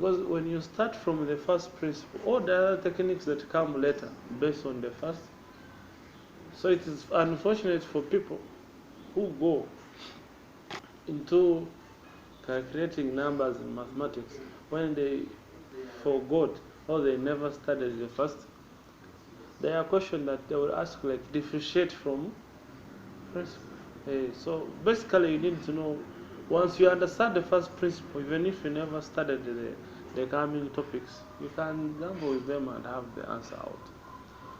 Because when you start from the first principle, all the other techniques that come later based on the first, so it is unfortunate for people who go into calculating numbers in mathematics when they forgot or they never studied the first. There are questions that they will ask, like differentiate from principle. So basically you need to know, once you understand the first principle, even if you never studied the coming topics, you can gamble with them and have the answer out.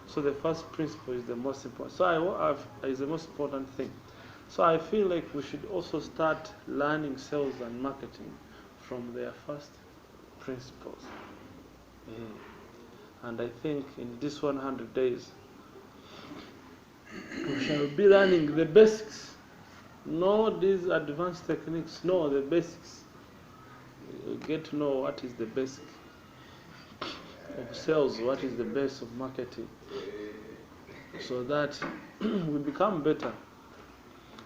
So the first principle is the most important. So is the most important thing. So I feel like we should also start learning sales and marketing from their first principles. And I think in this 100 days, we shall be learning the basics. Not these advanced techniques, no, the basics. You get to know what is the basic of sales, what is the base of marketing, so that we become better.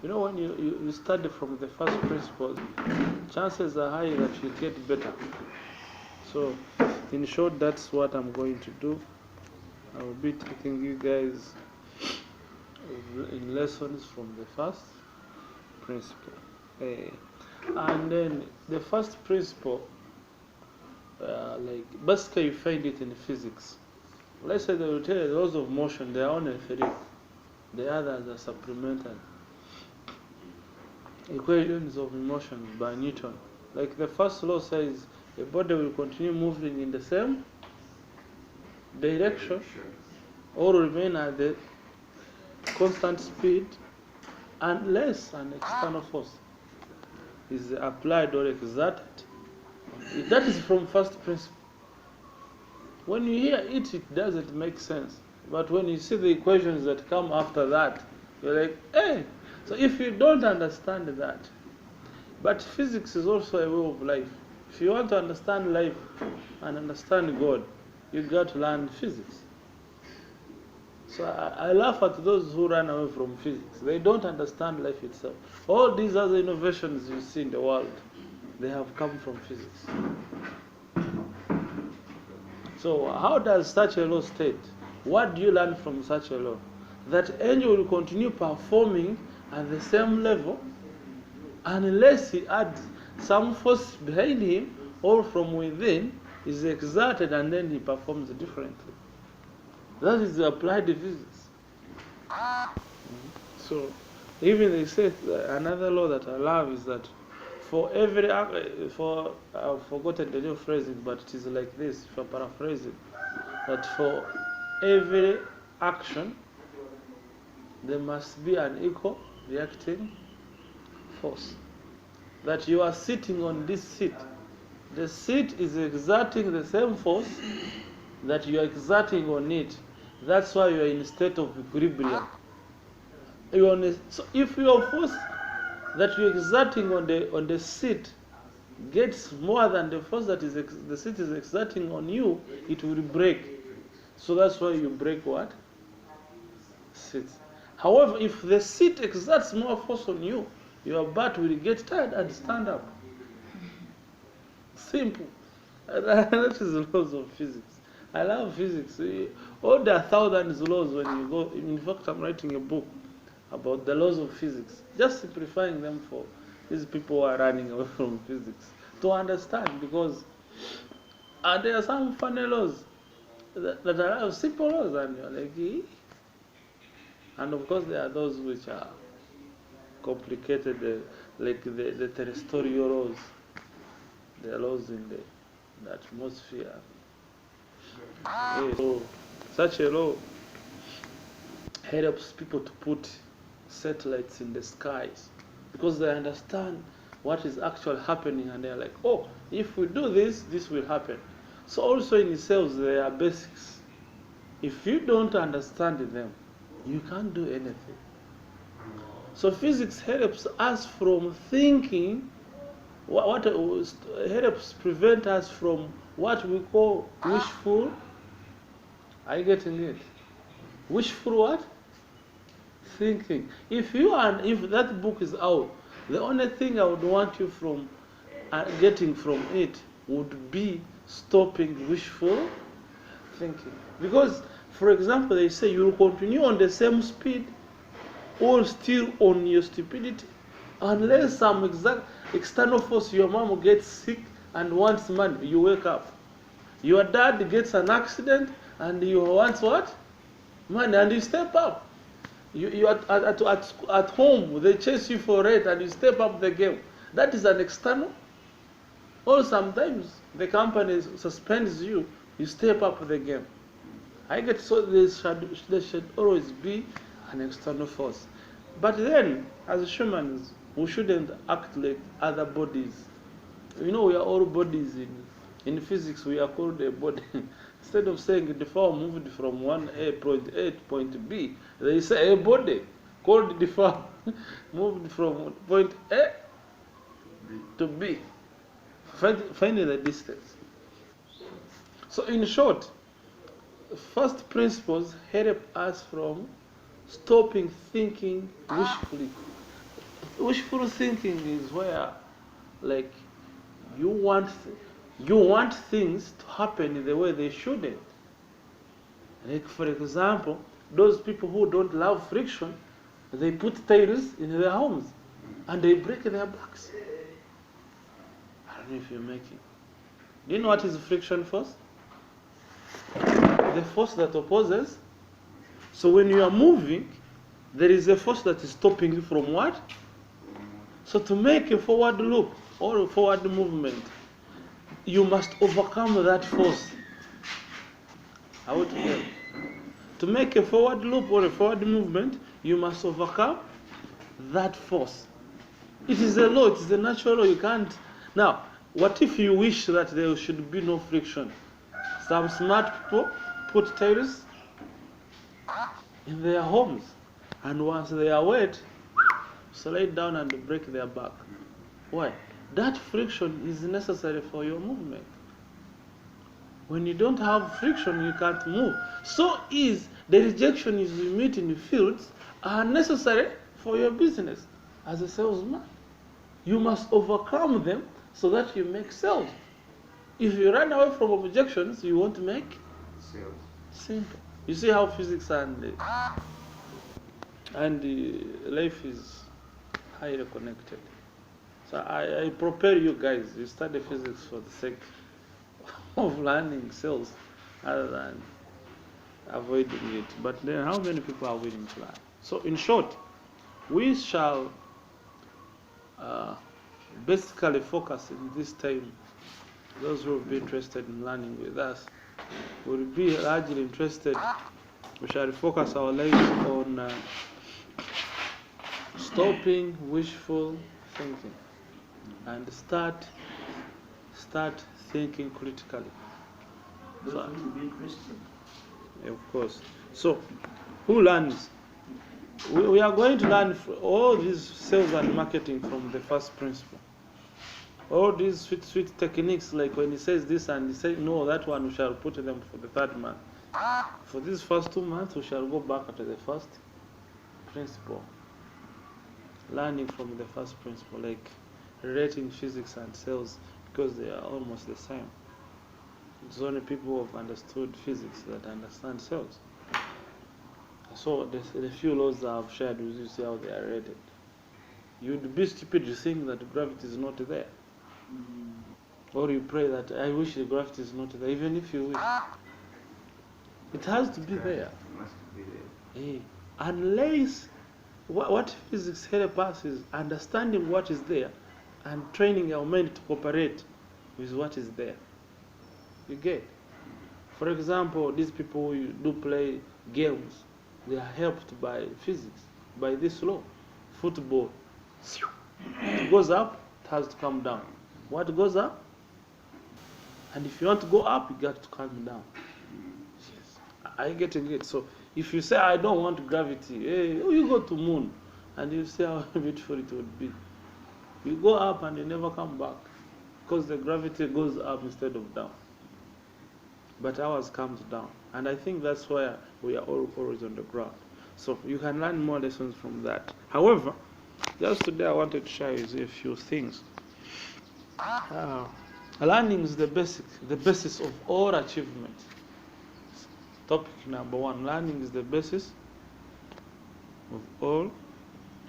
You know, when you study from the first principles, chances are high that you get better. So, in short, that's what I'm going to do. I will be taking you guys in lessons from the first principle. And then the first principle, like basically you find it in physics. Let's say they will tell you the laws of motion, they are only three. The others are supplementary. Equations of motion by Newton. Like the first law says a body will continue moving in the same direction or remain at the constant speed unless an external force is applied or exerted. That is from first principle. When you hear it, it doesn't make sense. But when you see the equations that come after that, you're like, hey! So if you don't understand that, but physics is also a way of life. If you want to understand life and understand God, you got to learn physics. So I laugh at those who run away from physics. They don't understand life itself. All these other innovations you see in the world, they have come from physics. So how does such a law state? What do you learn from such a law? That angel will continue performing at the same level unless he adds some force behind him or from within is exerted and then he performs differently. That is the applied physics. So even they say another law that I love is that for every I've forgotten the new phrasing, but it is like this, if I paraphrase it, that for every action there must be an equal reacting force. That you are sitting on this seat. The seat is exerting the same force that you are exerting on it. That's why you are in a state of equilibrium. So if your force that you are exerting on the seat gets more than the force that the seat is exerting on you, it will break. So that's why you break what? Seat. However, if the seat exerts more force on you, your butt will get tired and stand up. Simple. That is the laws of physics. I love physics. All the thousands of laws when you go. In fact, I'm writing a book about the laws of physics, just simplifying them for these people who are running away from physics to understand. Because there are some funny laws that are simple laws, and you're like, eh? And of course, there are those which are complicated, like the terrestrial laws, the laws in the atmosphere. So, such a law helps people to put satellites in the skies because they understand what is actually happening, and they're like, oh, if we do this, this will happen. So also in sales, there are basics. If you don't understand them, you can't do anything. So physics helps us from thinking, what helps prevent us from what we call wishful. Are you getting it? Wishful what? Thinking. If that book is out, the only thing I would want you from getting from it would be stopping wishful thinking. Because, for example, they say you will continue on the same speed or still on your stupidity unless some external force, your mom gets sick and wants money, you wake up. Your dad gets an accident and you want what? Money, and you step up. You at home, they chase you for rent and you step up the game. That is an external. Or sometimes the company suspends you, you step up the game. I get so there should always be an external force. But then, as humans, we shouldn't act like other bodies. We are all bodies. In physics, we are called a body. Instead of saying the form moved from point A to point B, they say a body called the form moved from point A to B. Finding the distance. So in short, first principles help us from stopping thinking wishfully. Wishful thinking is where, like, you want things to happen in the way they shouldn't. Like, for example, those people who don't love friction, they put tiles in their homes and they break their backs. I don't know if you're making. Do you know what is friction force? The force that opposes. So when you are moving, there is a force that is stopping you from what? So to make a forward loop or a forward movement, you must overcome that force. How to get? To make a forward loop or a forward movement, you must overcome that force. It is a law, it is a natural law, you can't. Now, what if you wish that there should be no friction? Some smart people put tiles in their homes, and once they are wet, slide down and break their back. Why? That friction is necessary for your movement. When you don't have friction, you can't move. So is the rejections you meet in the fields are necessary for your business as a salesman. You must overcome them so that you make sales. If you run away from objections, you won't make Sales. simple. You see how physics and life is highly connected. So I prepare you guys. You study physics for the sake of learning sales rather than avoiding it. But then how many people are willing to learn? So in short, we shall basically focus in this time. Those who will be interested in learning with us will be largely interested. We shall focus our lives on stopping wishful thinking and start thinking critically. Those who will be interested. Of course. So, who learns? We are going to learn all these sales and marketing from the first principle. All these sweet techniques, like when he says this and he says no, that one we shall put them for the third month. For these first 2 months, we shall go back to the first principle. Learning from the first principle, like relating physics and sales, because they are almost the same. It's only people who have understood physics that understand sales. So the few laws that I've shared with you, see how they are related. You'd be stupid to think that gravity is not there. Or you pray that I wish the gravity is not there, even if you wish. It has to be there. It must be there. Unless what physics helps us is understanding what is there and training our mind to cooperate with what is there. You get? For example, these people who do play games, they are helped by physics, by this law. Football, it goes up, it has to come down. What goes up? And if you want to go up, you got to come down. Yes. Are you getting it? So if you say, I don't want gravity, you go to moon, and you see how beautiful it would be. You go up and you never come back, because the gravity goes up instead of down. But ours comes down. And I think that's where we are all always on the ground. So you can learn more lessons from that. However, just today I wanted to share with you a few things. Learning is the basis of all achievement. Topic number 1, learning is the basis of all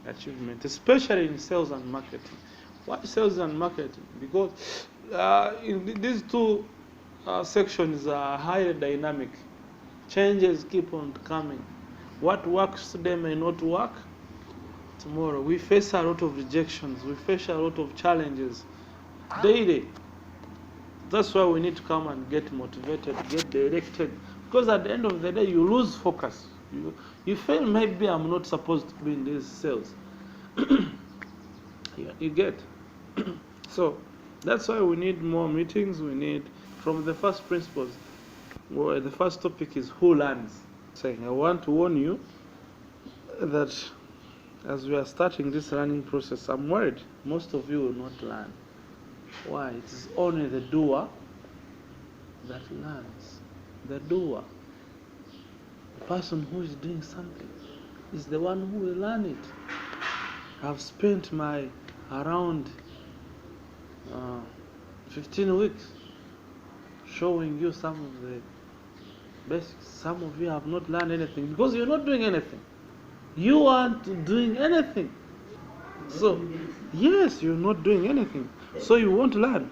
achievement, especially in sales and marketing. Why sales and marketing? Because these two sections are highly dynamic. Changes keep on coming. What works today may not work tomorrow. We face a lot of rejections. We face a lot of challenges daily. That's why we need to come and get motivated, get directed. Because at the end of the day, you lose focus. You feel maybe I'm not supposed to be in these sales. You get. So that's why we need more meetings. We need, from the first principles, well, the first topic is who learns. Saying, I want to warn you that as we are starting this learning process, I'm worried most of you will not learn. Why? It is only the doer that learns. The doer, the person who is doing something, is the one who will learn it. I've spent my around 15 weeks showing you some of the basics. Some of you have not learned anything because you're not doing anything. You aren't doing anything. So, yes, you're not doing anything. So you won't learn.